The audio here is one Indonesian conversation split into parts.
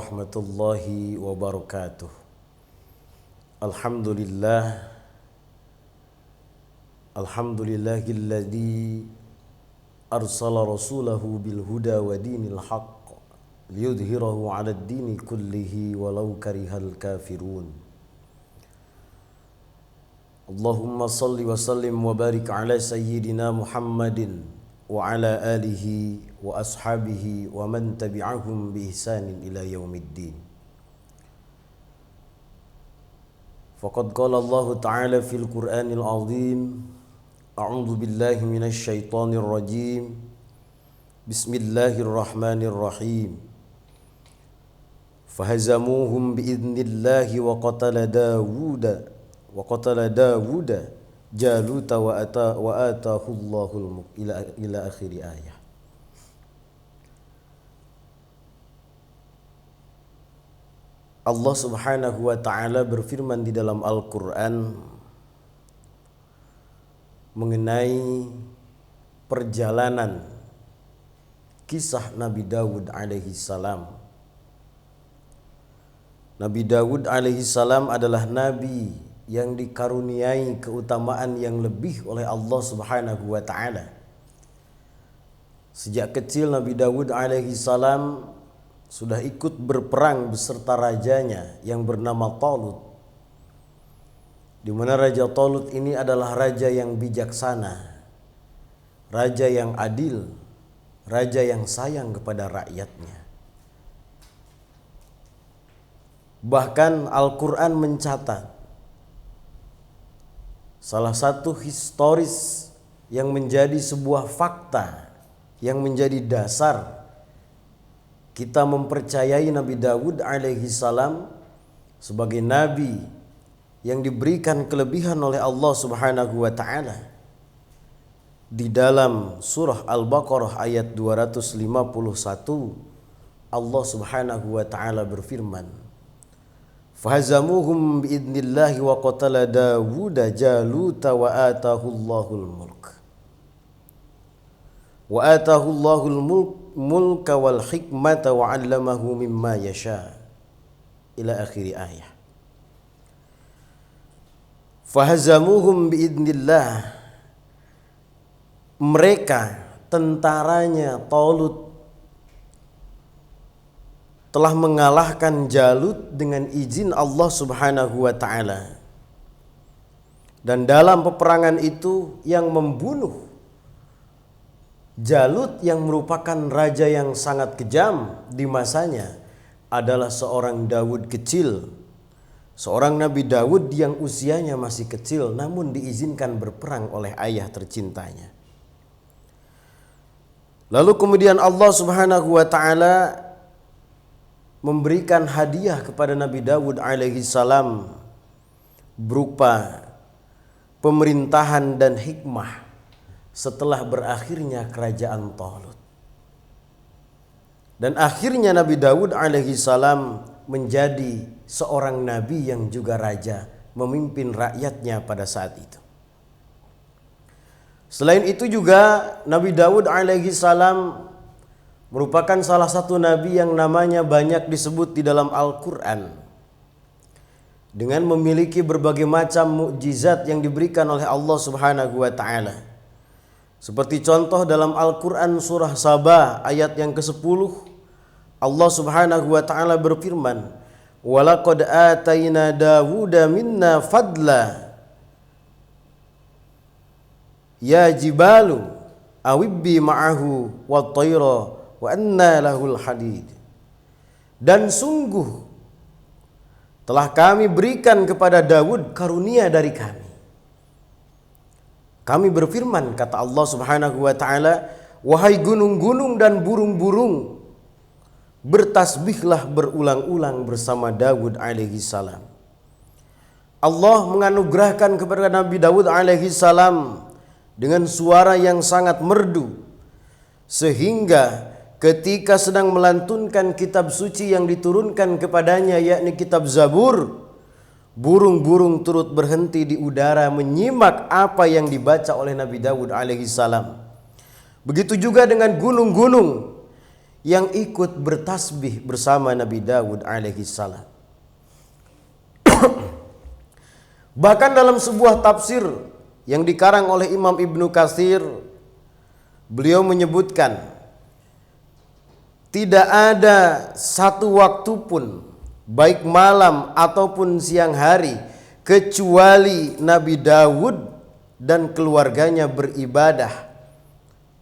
warahmatullahi wabarakatuh. Alhamdulillahilladzi arsala rasulahu bil huda wa dinil haqq liyudhhirahu 'alad dini kullihi walau karihal kafirun. Allahumma salli wa sallim wa barik ala sayyidina Muhammadin wa ala alihi wa ashabihi wa man tabi'ahum bi ihsanin ila yaumiddin. Faqad qala Allah Ta'ala fil Qur'anil Azim, a'udzu billahi minasy syaithanir rajim. Bismillahirrahmanirrahim. Fahazamuhum biidnillahi wa qatala Dawuda Jaluta wa atahu Allahul mulk ila akhir ayah. Allah Subhanahu wa taala berfirman di dalam Al-Qur'an mengenai perjalanan kisah Nabi Dawud alaihi salam. Nabi Dawud alaihi salam adalah nabi yang dikaruniai keutamaan yang lebih oleh Allah Subhanahu wa taala. Sejak kecil Nabi Dawud alaihi salam sudah ikut berperang beserta rajanya yang bernama Talut. Di mana Raja Talut ini adalah raja yang bijaksana, raja yang adil, raja yang sayang kepada rakyatnya. Bahkan Al-Qur'an mencatat salah satu historis yang menjadi sebuah fakta, yang menjadi dasar kita mempercayai Nabi Dawud alaihi salam sebagai nabi yang diberikan kelebihan oleh Allah Subhanahu wa taala. Di dalam surah Al-Baqarah ayat 251, Allah Subhanahu wa taala berfirman, fahazamuhum biidnillahi wa qatala Dawuda Jaluta wa atahu Allahul mulk. Wa atahu Allahul mulka wal hikmata wa 'allamahu mimma yasha. Ila akhir ayah. Fahazamuhum biidnillah. Mereka, tentaranya Talut, telah mengalahkan Jalut dengan izin Allah Subhanahu wa taala. Dan dalam peperangan itu yang membunuh Jalut yang merupakan raja yang sangat kejam di masanya adalah seorang Dawud kecil. Seorang Nabi Dawud yang usianya masih kecil namun diizinkan berperang oleh ayah tercintanya. Lalu kemudian Allah Subhanahu wa taala memberikan hadiah kepada Nabi Dawud alaihi salam berupa pemerintahan dan hikmah setelah berakhirnya kerajaan Talut. Dan akhirnya Nabi Dawud alaihi salam menjadi seorang nabi yang juga raja, memimpin rakyatnya pada saat itu. Selain itu juga Nabi Dawud alaihi salam merupakan salah satu nabi yang namanya banyak disebut di dalam Al-Quran, dengan memiliki berbagai macam mukjizat yang diberikan oleh Allah Subhanahu wa taala. Seperti contoh dalam Al-Quran surah Sabah ayat yang ke-10, Allah Subhanahu wa taala berfirman, "Walaqad atayna Dawuda minna fadla ya jibalu awibbi ma'ahu wat-tayra wa anna lahul hadid." Dan sungguh telah kami berikan kepada Dawud karunia dari kami. Kami berfirman, kata Allah Subhanahu wa taala, "Wahai gunung-gunung dan burung-burung, bertasbihlah berulang-ulang bersama Dawud alaihi salam." Allah menganugerahkan kepada Nabi Dawud alaihi salam dengan suara yang sangat merdu, sehingga ketika sedang melantunkan kitab suci yang diturunkan kepadanya, yakni kitab Zabur, burung-burung turut berhenti di udara menyimak apa yang dibaca oleh Nabi Dawud alaihi salam. Begitu juga dengan gunung-gunung yang ikut bertasbih bersama Nabi Dawud alaihi salam. Bahkan dalam sebuah tafsir yang dikarang oleh Imam Ibnu Katsir, beliau menyebutkan tidak ada satu waktu pun, baik malam ataupun siang hari, kecuali Nabi Dawud dan keluarganya beribadah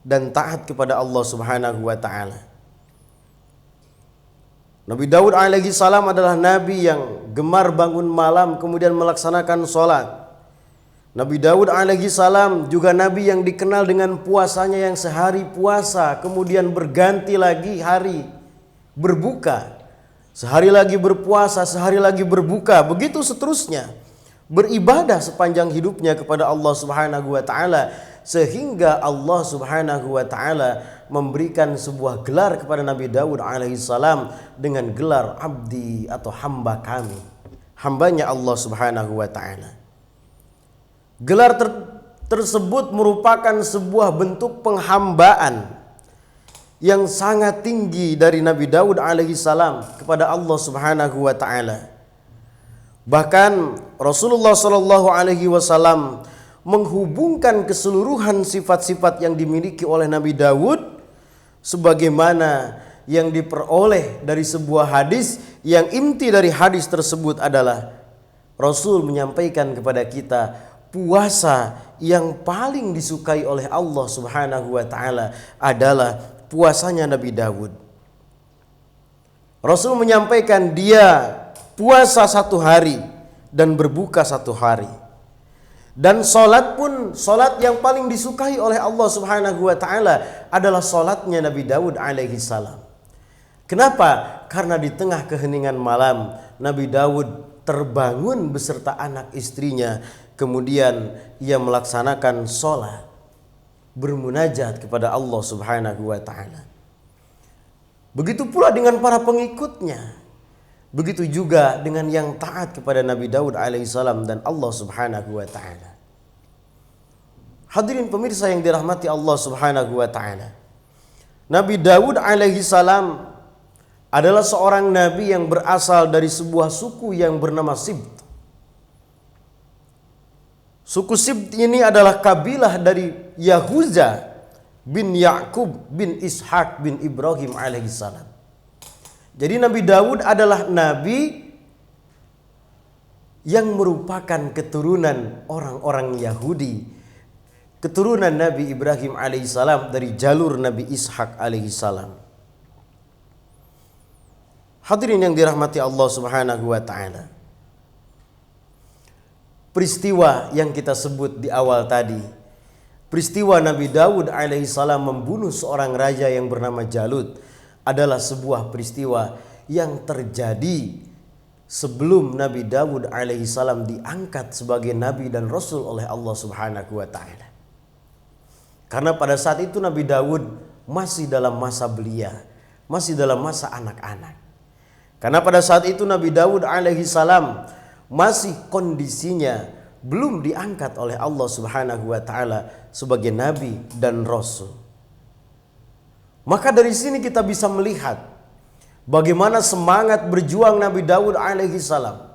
dan taat kepada Allah Subhanahu wa taala. Nabi Dawud alaihi salam adalah nabi yang gemar bangun malam kemudian melaksanakan sholat. Nabi Dawud alaihi salam juga nabi yang dikenal dengan puasanya yang sehari puasa kemudian berganti lagi hari berbuka. Sehari lagi berpuasa, sehari lagi berbuka, begitu seterusnya. Beribadah sepanjang hidupnya kepada Allah Subhanahu wa taala, sehingga Allah Subhanahu wa taala memberikan sebuah gelar kepada Nabi Dawud alaihi salam dengan gelar abdi atau hamba kami, hambanya Allah Subhanahu wa taala. Gelar tersebut merupakan sebuah bentuk penghambaan yang sangat tinggi dari Nabi Dawud alaihi salam kepada Allah Subhanahu wa taala. Bahkan Rasulullah Shallallahu alaihi wasallam menghubungkan keseluruhan sifat-sifat yang dimiliki oleh Nabi Dawud sebagaimana yang diperoleh dari sebuah hadis, yang inti dari hadis tersebut adalah Rasul menyampaikan kepada kita puasa yang paling disukai oleh Allah Subhanahu wa taala adalah puasanya Nabi Dawud. Rasul menyampaikan dia puasa 1 hari dan berbuka 1 hari. Dan solat pun, solat yang paling disukai oleh Allah Subhanahu wa taala adalah solatnya Nabi Dawud alaihi salam. Kenapa? Karena di tengah keheningan malam Nabi Dawud terbangun beserta anak istrinya, kemudian ia melaksanakan solat, bermunajat kepada Allah Subhanahu wa taala. Begitu pula dengan para pengikutnya. Begitu juga dengan yang taat kepada Nabi Dawud alaihissalam dan Allah Subhanahu wa taala. Hadirin pemirsa yang dirahmati Allah Subhanahu wa taala. Nabi Dawud alaihissalam adalah seorang nabi yang berasal dari sebuah suku yang bernama Sibt. Suku Sibt ini adalah kabilah dari Yahuza bin Yakub bin Ishak bin Ibrahim alaihissalam. Jadi Nabi Dawud adalah nabi yang merupakan keturunan orang-orang Yahudi, keturunan Nabi Ibrahim alaihissalam dari jalur Nabi Ishak alaihissalam. Hadirin yang dirahmati Allah Subhanahu wa taala. Peristiwa yang kita sebut di awal tadi, peristiwa Nabi Dawud alaihissalam membunuh seorang raja yang bernama Jalut, adalah sebuah peristiwa yang terjadi sebelum Nabi Dawud alaihissalam diangkat sebagai nabi dan rasul oleh Allah Subhanahu wa taala. Karena pada saat itu Nabi Dawud masih dalam masa belia, masih dalam masa anak-anak. Karena pada saat itu Nabi Dawud alaihissalam masih kondisinya belum diangkat oleh Allah Subhanahu wa taala sebagai nabi dan rasul. Maka dari sini kita bisa melihat bagaimana semangat berjuang Nabi Dawud alaihi salam.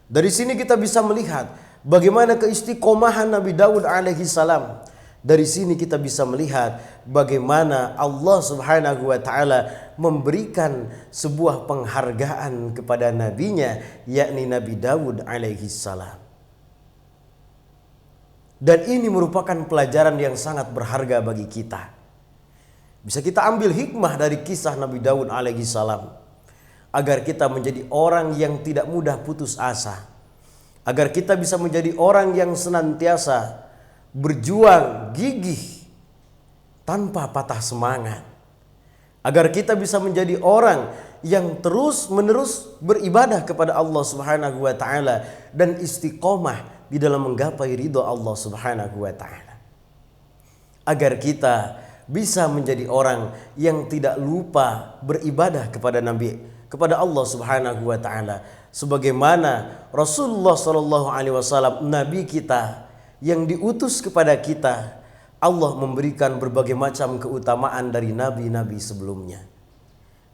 Dari sini kita bisa melihat bagaimana keistiqomahan Nabi Dawud alaihi salam. Dari sini kita bisa melihat bagaimana Allah Subhanahu wa taala memberikan sebuah penghargaan kepada nabinya, yakni Nabi Dawud alaihi salam. Dan ini merupakan pelajaran yang sangat berharga bagi kita. Bisa kita ambil hikmah dari kisah Nabi Dawud alaihi salam agar kita menjadi orang yang tidak mudah putus asa, agar kita bisa menjadi orang yang senantiasa berjuang gigih tanpa patah semangat, agar kita bisa menjadi orang yang terus-menerus beribadah kepada Allah Subhanahu wa taala dan istiqomah di dalam menggapai ridho Allah Subhanahu wa taala, agar kita bisa menjadi orang yang tidak lupa beribadah kepada Allah Subhanahu wa taala sebagaimana Rasulullah sallallahu alaihi wasallam nabi kita yang diutus kepada kita. Allah memberikan berbagai macam keutamaan dari nabi-nabi sebelumnya.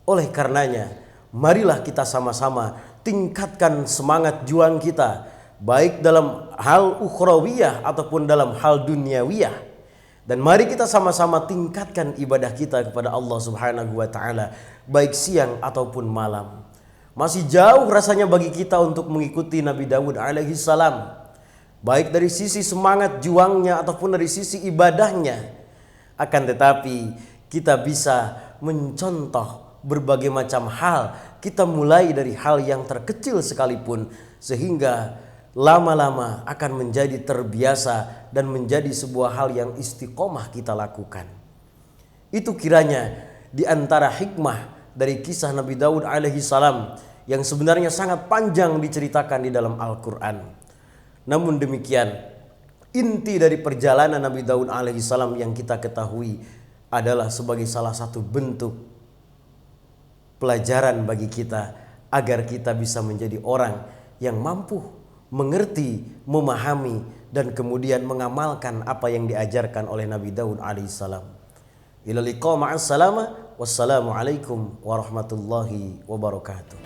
Oleh karenanya, marilah kita sama-sama tingkatkan semangat juang kita, baik dalam hal ukhrawiyah ataupun dalam hal duniawiyah. Dan mari kita sama-sama tingkatkan ibadah kita kepada Allah Subhanahu wa taala, baik siang ataupun malam. Masih jauh rasanya bagi kita untuk mengikuti Nabi Daud alaihi salam, baik dari sisi semangat juangnya ataupun dari sisi ibadahnya. Akan tetapi kita bisa mencontoh berbagai macam hal. Kita mulai dari hal yang terkecil sekalipun, sehingga lama-lama akan menjadi terbiasa dan menjadi sebuah hal yang istiqomah kita lakukan. Itu kiranya di antara hikmah dari kisah Nabi Daud alaihi salam yang sebenarnya sangat panjang diceritakan di dalam Al-Quran. Namun demikian, inti dari perjalanan Nabi Daud alaihi salam yang kita ketahui adalah sebagai salah satu bentuk pelajaran bagi kita agar kita bisa menjadi orang yang mampu mengerti, memahami, dan kemudian mengamalkan apa yang diajarkan oleh Nabi Daud alaihi salam. Ila liqa ma'as salama. Wassalamualaikum warahmatullahi wabarakatuh.